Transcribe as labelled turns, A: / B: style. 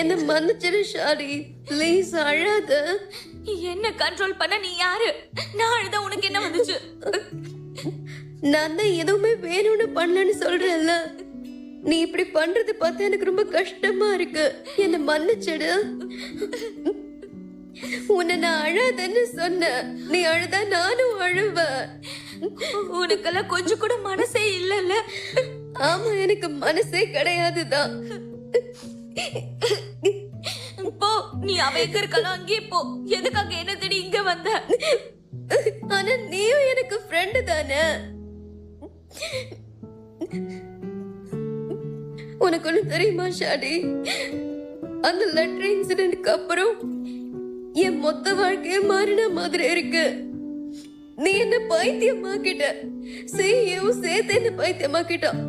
A: என்ன மன்னிச்சிரு ஷாடி, ப்ளீஸ் அழாத.
B: என்ன கண்ட்ரோல் பண்ண நீ யாரு? நான் அழுத உனக்கு என்ன வந்துச்சு?
A: நான் தான் எதுவுமே வேணும்னு பண்ணலன்னு சொல்றேன்ல. நீ இப்படி பண்றது பார்த்தா எனக்கு ரொம்ப கஷ்டமா இருக்கு. என்ன மன்னிச்சிடு. உன்னை நான் அழாதன்னு சொன்ன, நீ அழுதா நானும் அழுவேன்.
B: உனக்கெல்லாம் கொஞ்சம் கூட மனசே இல்லல்ல?
A: ஆமா, எனக்கு மனசே கிடையாதுதான்.
B: போ, நீ அவ எங்க இருக்கலாம் அங்கே போ. எதுக்காக என்ன தேடி இங்க வந்த?
A: ஆனா நீயும் எனக்கு ஃப்ரெண்டு தானே. உனக்கு ஒண்ணு தெரியுமா ஷாடி, அந்த லெட்டர் இன்சிடென்ட்க்கு அப்புறம் என் மொத்த வாழ்க்கையே மாறின மாதிரி இருக்கு. நீ என்ன பைத்தியமாக்கிட்ட, செய்யவும் சேர்த்து என்ன பைத்தியமாக்கிட்டான்.